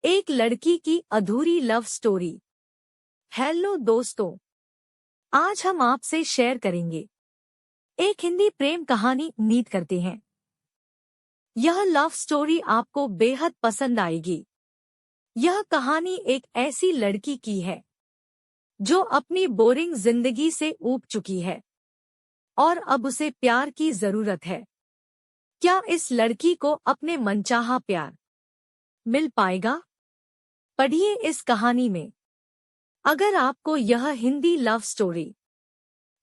एक लड़की की अधूरी लव स्टोरी। हेलो दोस्तों, आज हम आपसे शेयर करेंगे एक हिंदी प्रेम कहानी। उम्मीद करते हैं यह लव स्टोरी आपको बेहद पसंद आएगी। यह कहानी एक ऐसी लड़की की है जो अपनी बोरिंग जिंदगी से ऊब चुकी है और अब उसे प्यार की जरूरत है। क्या इस लड़की को अपने मनचाहा प्यार मिल पाएगा? पढ़िए इस कहानी में। अगर आपको यह हिंदी लव स्टोरी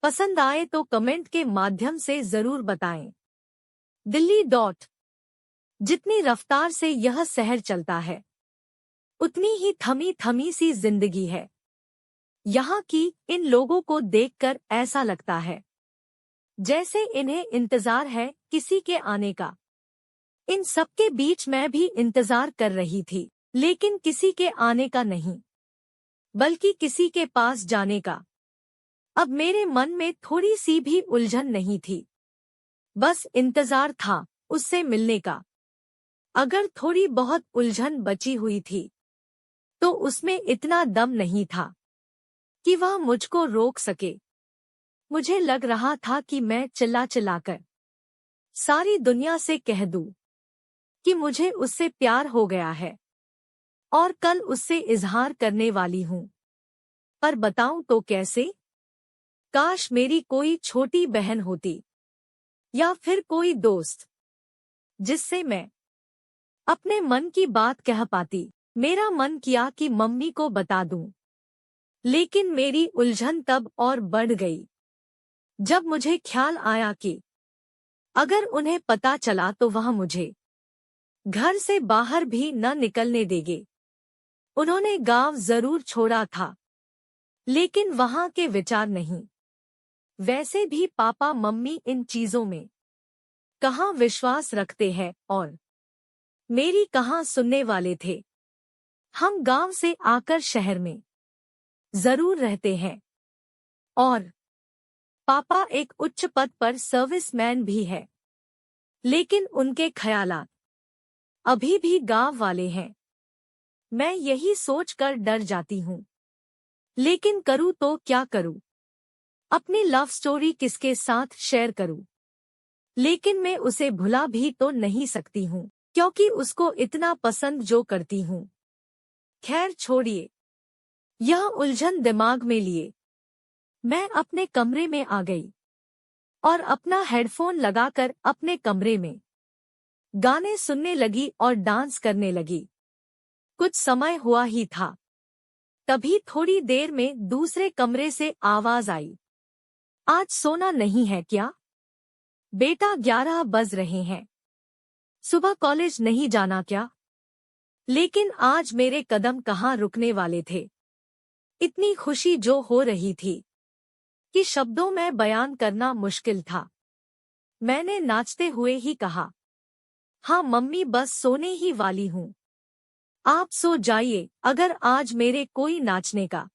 पसंद आए तो कमेंट के माध्यम से जरूर बताएं। दिल्ली डॉट जितनी रफ्तार से यह शहर चलता है उतनी ही थमी थमी सी जिंदगी है। यहाँ की इन लोगों को देखकर ऐसा लगता है जैसे इन्हें इंतजार है किसी के आने का। इन सबके बीच मैं भी इंतजार कर रही थी, लेकिन किसी के आने का नहीं, बल्कि किसी के पास जाने का। अब मेरे मन में थोड़ी सी भी उलझन नहीं थी, बस इंतजार था उससे मिलने का। अगर थोड़ी बहुत उलझन बची हुई थी तो उसमें इतना दम नहीं था कि वह मुझको रोक सके। मुझे लग रहा था कि मैं चिल्ला चिल्लाकर सारी दुनिया से कह दूं कि मुझे उससे प्यार हो गया है और कल उससे इजहार करने वाली हूं। पर बताऊं तो कैसे? काश मेरी कोई छोटी बहन होती या फिर कोई दोस्त जिससे मैं अपने मन की बात कह पाती। मेरा मन किया कि मम्मी को बता दूं, लेकिन मेरी उलझन तब और बढ़ गई जब मुझे ख्याल आया कि अगर उन्हें पता चला तो वह मुझे घर से बाहर भी न निकलने देंगे। उन्होंने गांव जरूर छोड़ा था, लेकिन वहां के विचार नहीं। वैसे भी पापा मम्मी इन चीजों में कहाँ विश्वास रखते हैं और मेरी कहाँ सुनने वाले थे। हम गांव से आकर शहर में जरूर रहते हैं और पापा एक उच्च पद पर सर्विसमैन भी है, लेकिन उनके ख्यालात अभी भी गांव वाले हैं। मैं यही सोचकर डर जाती हूँ, लेकिन करूँ तो क्या करूँ? अपनी लव स्टोरी किसके साथ शेयर करूँ? लेकिन मैं उसे भुला भी तो नहीं सकती हूँ, क्योंकि उसको इतना पसंद जो करती हूँ। खैर छोड़िए, यह उलझन दिमाग में लिए मैं अपने कमरे में आ गई और अपना हेडफोन लगाकर अपने कमरे में गाने सुनने लगी और डांस करने लगी। कुछ समय हुआ ही था, तभी थोड़ी देर में दूसरे कमरे से आवाज आई, आज सोना नहीं है क्या बेटा? 11 बज रहे हैं, सुबह कॉलेज नहीं जाना क्या? लेकिन आज मेरे कदम कहाँ रुकने वाले थे। इतनी खुशी जो हो रही थी कि शब्दों में बयान करना मुश्किल था। मैंने नाचते हुए ही कहा, हाँ मम्मी, बस सोने ही वाली हूँ, आप सो जाइए। अगर आज मेरे कोई नाचने का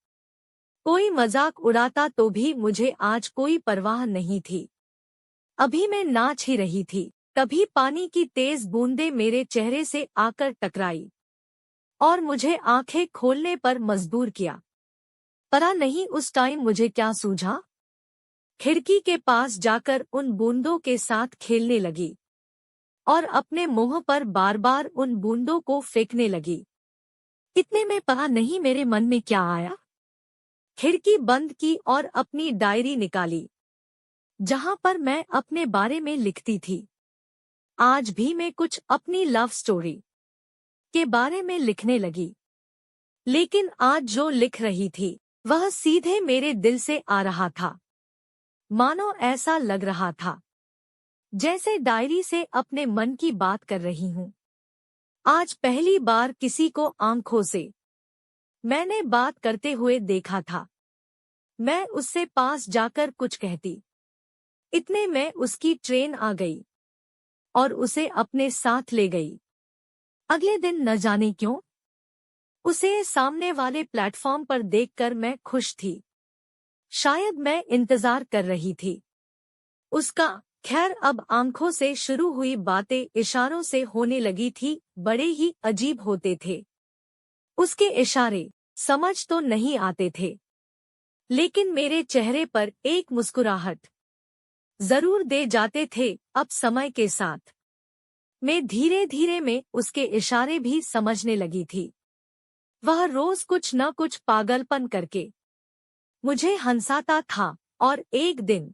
कोई मजाक उड़ाता तो भी मुझे आज कोई परवाह नहीं थी। अभी मैं नाच ही रही थी, तभी पानी की तेज बूंदें मेरे चेहरे से आकर टकराई और मुझे आंखें खोलने पर मजबूर किया। पता नहीं उस टाइम मुझे क्या सूझा, खिड़की के पास जाकर उन बूंदों के साथ खेलने लगी और अपने मुंह पर बार बार उन बूंदों को फेंकने लगी। इतने में पता नहीं मेरे मन में क्या आया, खिड़की बंद की और अपनी डायरी निकाली जहां पर मैं अपने बारे में लिखती थी। आज भी मैं कुछ अपनी लव स्टोरी के बारे में लिखने लगी, लेकिन आज जो लिख रही थी वह सीधे मेरे दिल से आ रहा था। मानो ऐसा लग रहा था जैसे डायरी से अपने मन की बात कर रही हूँ। आज पहली बार किसी को आंखों से मैंने बात करते हुए देखा था। मैं उससे पास जाकर कुछ कहती, इतने में उसकी ट्रेन आ गई और उसे अपने साथ ले गई। अगले दिन न जाने क्यों उसे सामने वाले प्लेटफॉर्म पर देखकर मैं खुश थी। शायद मैं इंतजार कर रही थी उसका। खैर, अब आंखों से शुरू हुई बातें इशारों से होने लगी थी। बड़े ही अजीब होते थे उसके इशारे समझ तो नहीं आते थे, लेकिन मेरे चेहरे पर एक मुस्कुराहट जरूर दे जाते थे। अब समय के साथ मैं धीरे धीरे में उसके इशारे भी समझने लगी थी। वह रोज कुछ न कुछ पागलपन करके मुझे हंसाता था, और एक दिन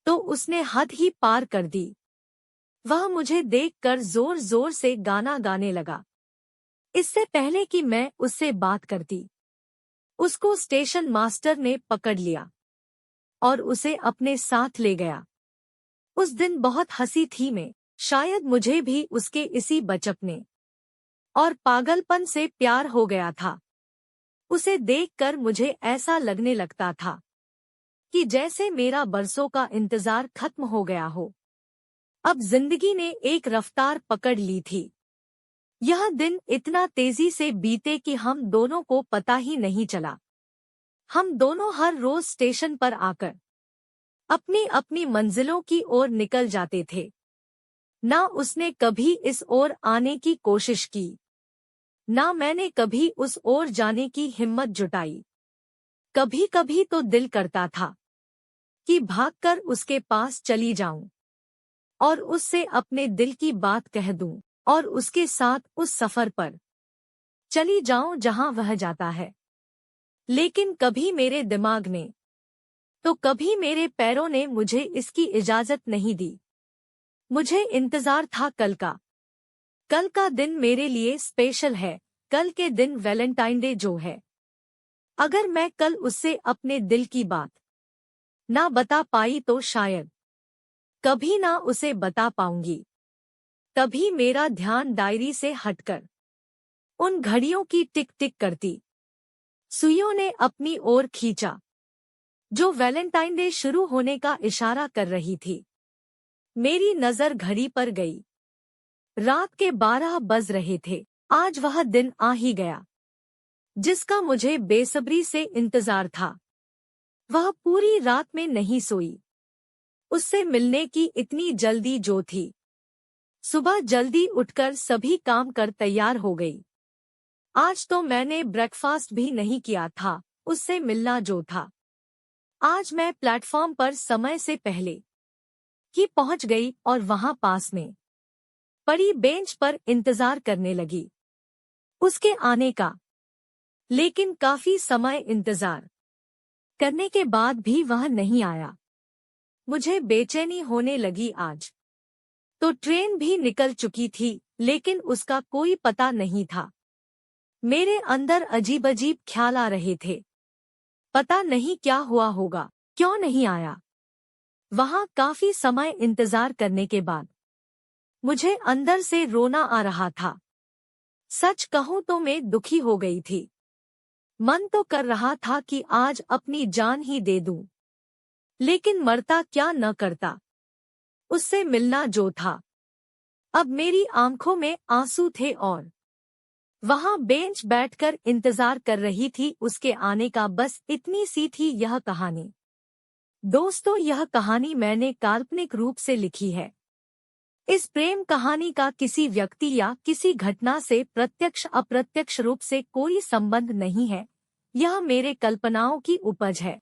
तो उसने हद ही पार कर दी। वह मुझे देखकर जोर जोर से गाना गाने लगा। इससे पहले कि मैं उससे बात करती, उसको स्टेशन मास्टर ने पकड़ लिया और उसे अपने साथ ले गया। उस दिन बहुत हंसी थी मैं, शायद मुझे भी उसके इसी बचपने और पागलपन से प्यार हो गया था। उसे देखकर मुझे ऐसा लगने लगता था कि जैसे मेरा बरसों का इंतजार खत्म हो गया हो। अब जिंदगी ने एक रफ्तार पकड़ ली थी। यह दिन इतना तेजी से बीते कि हम दोनों को पता ही नहीं चला। हम दोनों हर रोज स्टेशन पर आकर अपनी अपनी मंजिलों की ओर निकल जाते थे। ना उसने कभी इस ओर आने की कोशिश की, ना मैंने कभी उस ओर जाने की हिम्मत जुटाई। कभी कभी तो दिल करता था कि भागकर उसके पास चली जाऊं और उससे अपने दिल की बात कह दूं और उसके साथ उस सफर पर चली जाऊं जहां वह जाता है। लेकिन कभी मेरे दिमाग ने तो कभी मेरे पैरों ने मुझे इसकी इजाजत नहीं दी। मुझे इंतजार था कल का। कल का दिन मेरे लिए स्पेशल है। कल के दिन वैलेंटाइन डे जो है। अगर मैं कल उससे अपने दिल की बात ना बता पाई तो शायद कभी ना उसे बता पाऊंगी। तभी मेरा ध्यान डायरी से हटकर उन घड़ियों की टिक टिक करती सुइयों ने अपनी ओर खींचा, जो वैलेंटाइन डे शुरू होने का इशारा कर रही थी। मेरी नजर घड़ी पर गई। रात के 12 बज रहे थे। आज वह दिन आ ही गया जिसका मुझे बेसब्री से इंतजार था। वह पूरी रात में नहीं सोई। उससे मिलने की इतनी जल्दी जो थी। सुबह जल्दी उठकर सभी काम कर तैयार हो गई। आज तो मैंने ब्रेकफास्ट भी नहीं किया था। उससे मिलना जो था। आज मैं प्लेटफॉर्म पर समय से पहले ही पहुंच गई और वहां पास में पड़ी बेंच पर इंतजार करने लगी उसके आने का। लेकिन काफी समय इंतजार करने के बाद भी वह नहीं आया। मुझे बेचैनी होने लगी। आज तो ट्रेन भी निकल चुकी थी, लेकिन उसका कोई पता नहीं था। मेरे अंदर अजीब अजीब ख्याल आ रहे थे। पता नहीं क्या हुआ होगा, क्यों नहीं आया। वहां काफी समय इंतजार करने के बाद मुझे अंदर से रोना आ रहा था। सच कहूं तो मैं दुखी हो गई थी। मन तो कर रहा था कि आज अपनी जान ही दे दूं, लेकिन मरता क्या न करता। उससे मिलना जो था। अब मेरी आंखों में आंसू थे और वहां बेंच बैठकर इंतजार कर रही थी उसके आने का। बस इतनी सी थी यह कहानी। दोस्तों, यह कहानी मैंने काल्पनिक रूप से लिखी है। इस प्रेम कहानी का किसी व्यक्ति या किसी घटना से प्रत्यक्ष अप्रत्यक्ष रूप से कोई संबंध नहीं है। यह मेरे कल्पनाओं की उपज है।